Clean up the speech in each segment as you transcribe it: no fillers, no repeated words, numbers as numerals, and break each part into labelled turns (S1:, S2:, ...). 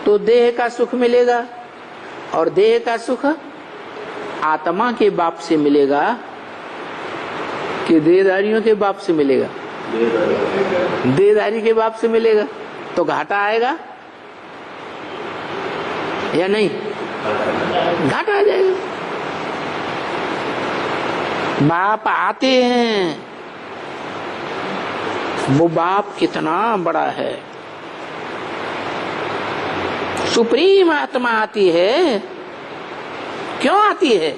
S1: तो देह का सुख मिलेगा, और देह का सुख आत्मा के बाप से मिलेगा कि देहधारियों के बाप से मिलेगा? देहधारी के बाप से मिलेगा। तो घाटा आएगा या नहीं? घाटा आ जाएगा। बाप आते हैं, वो बाप कितना बड़ा है। सुप्रीम आत्मा आती है। क्यों आती है?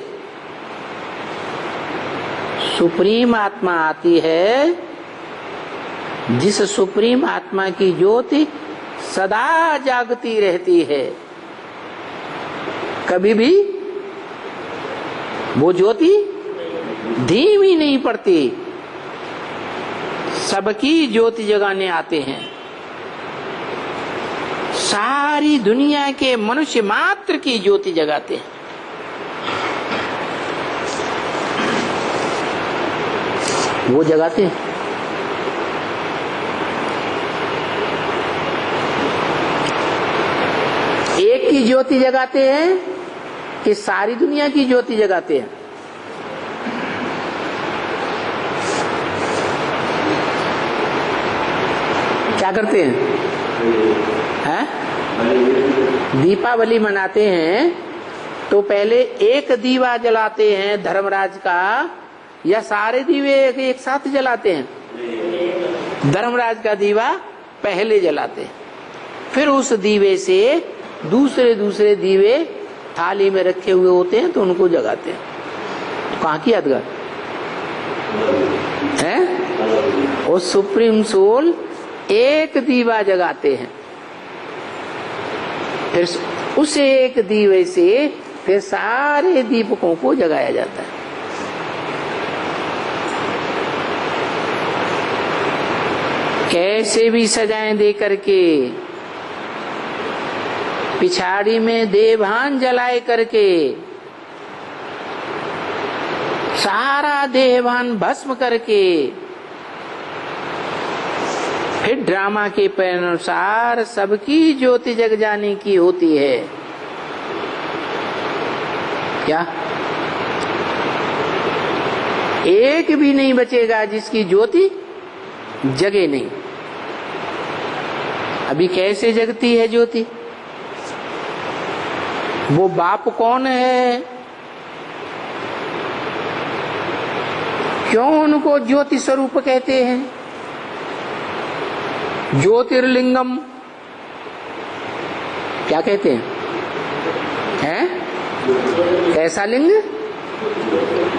S1: सुप्रीम आत्मा आती है, जिस सुप्रीम आत्मा की ज्योति सदा जागती रहती है, कभी भी वो ज्योति धीमी नहीं पड़ती। सबकी ज्योति जगाने आते हैं। सारी दुनिया के मनुष्य मात्र की ज्योति जगाते हैं। वो जगाते हैं। एक की ज्योति जगाते हैं कि सारी दुनिया की ज्योति जगाते हैं? क्या करते हैं? दीपावली मनाते हैं तो पहले एक दीवा जलाते हैं धर्मराज का, या सारे दीवे एक साथ जलाते हैं? धर्मराज का दीवा पहले जलाते हैं, फिर उस दीवे से दूसरे दूसरे दीवे थाली में रखे हुए होते हैं तो उनको जगाते हैं। तो कहाँ की यादगार है? और सुप्रीम सोल एक दीवा जगाते हैं, फिर उस एक दीवे से फिर सारे दीपकों को जगाया जाता है। कैसे भी सजाएं दे करके, पिछाड़ी में देवभान जलाए करके, सारा देवभान भस्म करके, फिर ड्रामा के अनुसार सबकी ज्योति जग जाने की होती है। क्या एक भी नहीं बचेगा जिसकी ज्योति जगे नहीं? अभी कैसे जगती है ज्योति? वो बाप कौन है? क्यों उनको ज्योति स्वरूप कहते हैं? ज्योतिर्लिंगम क्या कहते हैं? कैसा लिंग?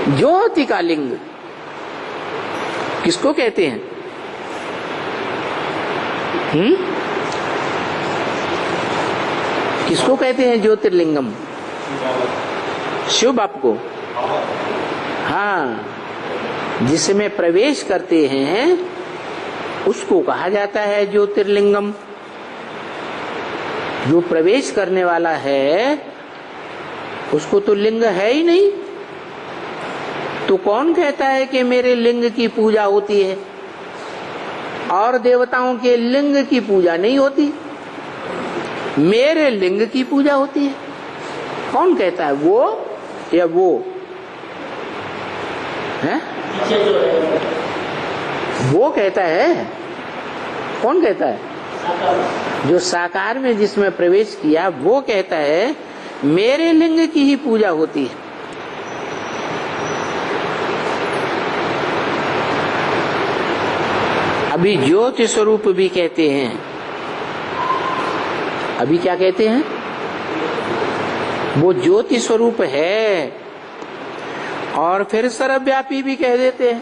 S1: ज्योति का लिंग। किसको कहते हैं? किसको कहते हैं ज्योतिर्लिंगम? शिव बाप को। हाँ, जिसमें प्रवेश करते हैं उसको कहा जाता है ज्योतिर्लिंगम। जो प्रवेश करने वाला है उसको तो लिंग है ही नहीं, तो कौन कहता है कि मेरे लिंग की पूजा होती है और देवताओं के लिंग की पूजा नहीं होती? मेरे लिंग की पूजा होती है। कौन कहता है? वो या वो है? वो कहता है। कौन कहता है? जो साकार में जिसमें प्रवेश किया वो कहता है मेरे लिंग की ही पूजा होती है। अभी ज्योति स्वरूप भी कहते हैं। अभी क्या कहते हैं? वो ज्योति स्वरूप है, और फिर सर्वव्यापी भी कह देते हैं।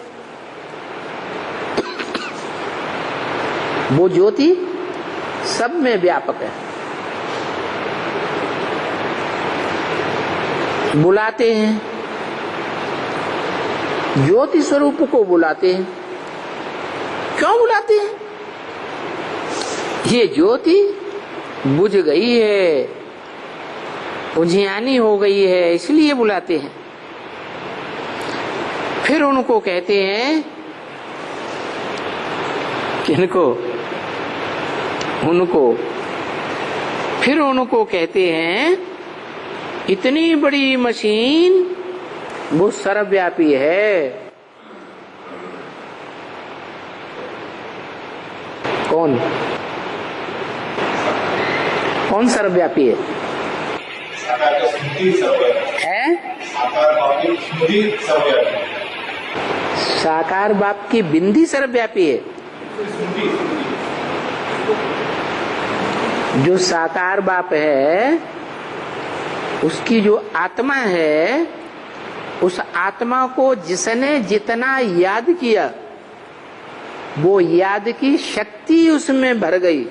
S1: वो ज्योति सब में व्यापक है। बुलाते हैं, ज्योति स्वरूप को बुलाते हैं। क्यों बुलाते हैं? ये ज्योति बुझ गई है, उजियानी हो गई है, इसलिए बुलाते हैं। फिर उनको कहते हैं, किनको? उनको फिर उनको कहते हैं इतनी बड़ी मशीन वो सर्वव्यापी है। कौन कौन सर्वव्यापी है? साकार बाप की बिंदी सर्वव्यापी है। जो साकार बाप है उसकी जो आत्मा है, उस आत्मा को जिसने जितना याद किया वो याद की शक्ति उसमें भर गई।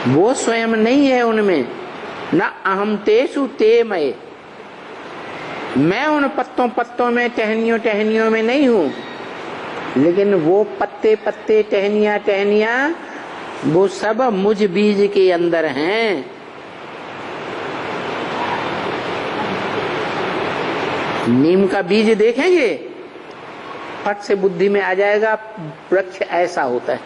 S1: वो स्वयं नहीं है उनमें, न अहम तेषु ते मय, मैं उन पत्तों पत्तों में टहनियों में नहीं हूं, लेकिन वो पत्ते पत्ते टहनियां वो सब मुझ बीज के अंदर हैं। नीम का बीज देखेंगे फट से बुद्धि में आ जाएगा वृक्ष ऐसा होता है।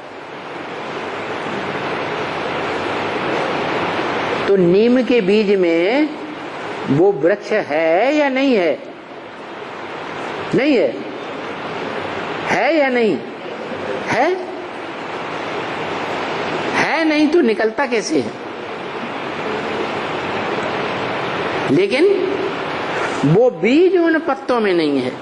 S1: तो नीम के बीज में वो वृक्ष है या नहीं है? नहीं है या नहीं है? है नहीं तो निकलता कैसे है? लेकिन वो बीज उन पत्तों में नहीं है।